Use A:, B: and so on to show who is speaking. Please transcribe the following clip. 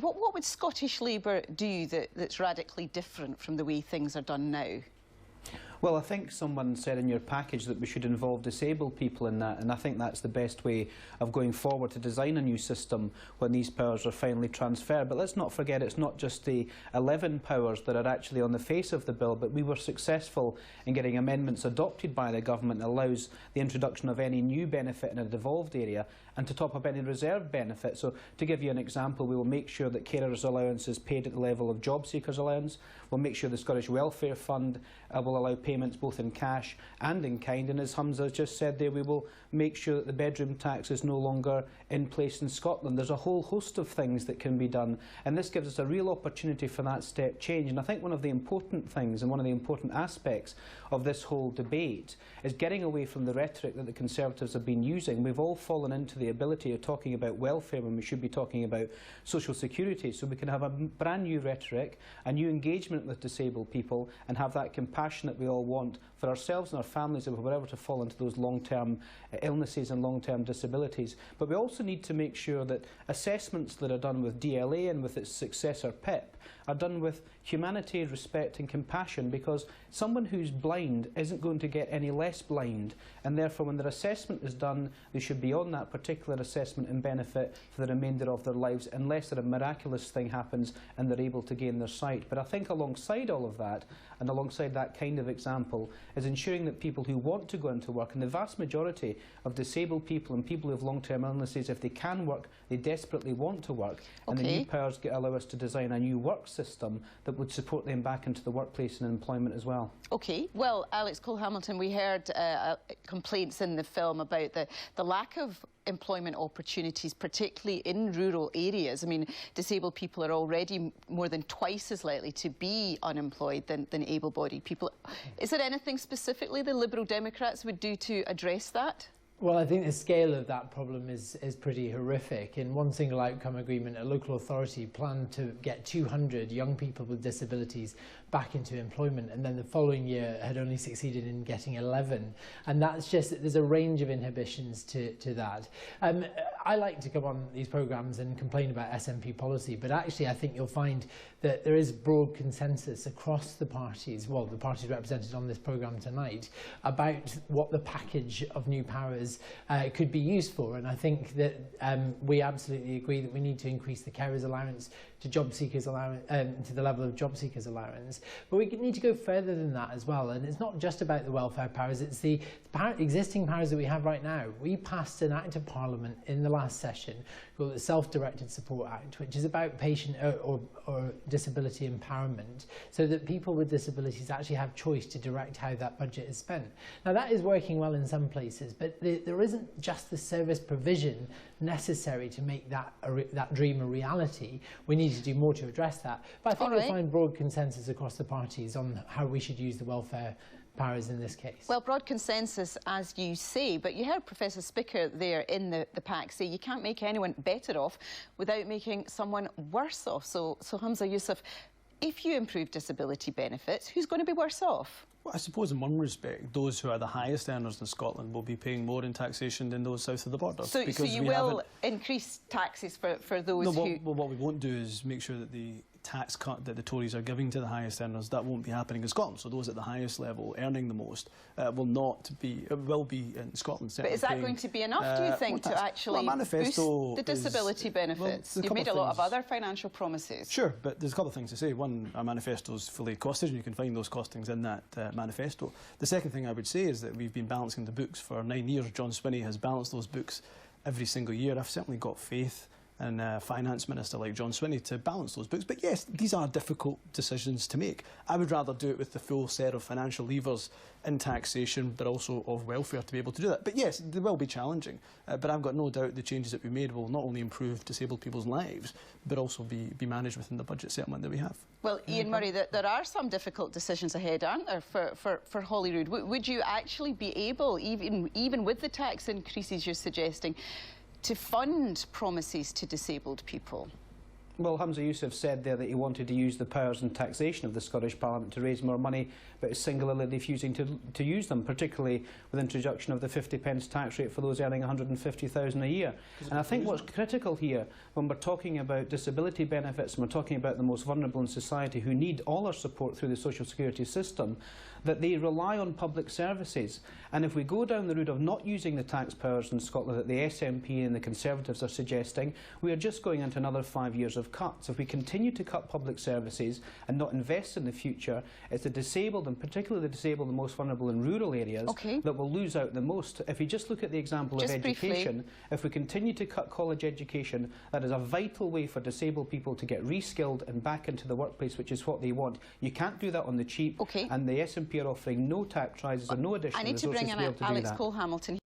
A: What would Scottish Labour do that's radically different from the way things are done now?
B: Well, I think someone said in your package that we should involve disabled people in that, and I think that's the best way of going forward to design a new system when these powers are finally transferred. But let's not forget, it's not just the 11 powers that are actually on the face of the bill, but we were successful in getting amendments adopted by the government that allows the introduction of any new benefit in a devolved area and to top up any reserved benefit. So to give you an example, we will make sure that carers' allowance is paid at the level of job seekers' allowance. We'll make sure the Scottish Welfare Fund will allow payments both in cash and in kind, and as Hamza just said there, we will make sure that the bedroom tax is no longer in place in Scotland. There's a whole host of things that can be done, and this gives us a real opportunity for that step change. And I think one of the important things and one of the important aspects of this whole debate is getting away from the rhetoric that the Conservatives have been using. We've all fallen into the ability of talking about welfare when we should be talking about social security, so we can have a brand new rhetoric, a new engagement with disabled people, and have that compassion that we all want for ourselves and our families if we're ever to fall into those long-term illnesses and long-term disabilities. But we also need to make sure that assessments that are done with DLA and with its successor PIP are done with humanity, respect and compassion, because someone who's blind isn't going to get any less blind, and therefore when their assessment is done they should be on that particular assessment and benefit for the remainder of their lives, unless a miraculous thing happens and they're able to gain their sight. But I think alongside all of that, and alongside that kind of example, is ensuring that people who want to go into work, and the vast majority of disabled people and people who have long-term illnesses, if they can work, they desperately want to work. And the new powers allow us to design a new work system that would support them back into the workplace and employment as well.
A: OK. Well, Alex Cole-Hamilton, we heard complaints in the film about the lack of employment opportunities, particularly in rural areas. I mean, disabled people are already more than twice as likely to be unemployed than able-bodied people. Is there anything specifically the Liberal Democrats would do to address that?
C: Well, I think the scale of that problem is pretty horrific. In one single outcome agreement, a local authority planned to get 200 young people with disabilities back into employment, and then the following year had only succeeded in getting 11. And that's just, there's a range of inhibitions to that. I like to come on these programmes and complain about SNP policy, but actually I think you'll find that there is broad consensus across the parties, well, the parties represented on this programme tonight, about what the package of new powers could be used for. And I think that we absolutely agree that we need to increase the carers allowance to job seekers allowance, to the level of job seekers allowance. But we need to go further than that as well. And it's not just about the welfare powers, it's the existing powers that we have right now. We passed an Act of Parliament in the last session called the Self-Directed Support Act, which is about patient or disability empowerment, so that people with disabilities actually have choice to direct how that budget is spent. Now that is working well in some places, but there isn't just the service provision necessary to make that dream a reality. We need to do more to address that. But I think we'll find broad consensus across the parties on how we should use the welfare powers in this case. Well,
A: broad consensus, as you say, but you heard Professor Spicker there in the pack say you can't make anyone better off without making someone worse off. So Hamza Yousaf, if you improve disability benefits, who's going to be worse off?
D: Well, I suppose in one respect, those who are the highest earners in Scotland will be paying more in taxation than those south of the border.
A: So you will increase taxes for those who...
D: Well, what we won't do is make sure that the tax cut that the Tories are giving to the highest earners, that won't be happening in Scotland. So those at the highest level earning the most will be in Scotland.
A: But is that going to be enough, do you think, to actually boost the disability benefits? You've made a lot of other financial promises.
D: Sure, but there's a couple of things to say. One, our manifesto is fully costed, and you can find those costings in that manifesto. The second thing I would say is that we've been balancing the books for 9 years. John Swinney has balanced those books every single year. I've certainly got faith and a finance minister like John Swinney to balance those books. But yes, these are difficult decisions to make. I would rather do it with the full set of financial levers in taxation, but also of welfare to be able to do that. But yes, they will be challenging. But I've got no doubt the changes that we made will not only improve disabled people's lives, but also be managed within the budget settlement that we have.
A: Well, Ian Murray, there are some difficult decisions ahead, aren't there, for Holyrood? Would you actually be able, even with the tax increases you're suggesting, to fund promises to disabled people?
B: Well, Hamza Yousaf said there that he wanted to use the powers and taxation of the Scottish Parliament to raise more money, but is singularly refusing to use them, particularly with the introduction of the 50p tax rate for those earning $150,000 a year. And I think what's critical here, when we're talking about disability benefits and we're talking about the most vulnerable in society who need all our support through the social security system, that they rely on public services. And if we go down the route of not using the tax powers in Scotland that the SNP and the Conservatives are suggesting, we are just going into another 5 years of cuts. If we continue to cut public services and not invest in the future, it's the disabled, and particularly the disabled and most vulnerable in rural areas, that will lose out the most. If we just look at the example of education, if we continue to cut college education, that is a vital way for disabled people to get reskilled and back into the workplace, which is what they want. You can't do that on the cheap, and the SNP are offering no tax rises and no additional resources to be able to do that.
A: I need to bring in Alex Cole-Hamilton.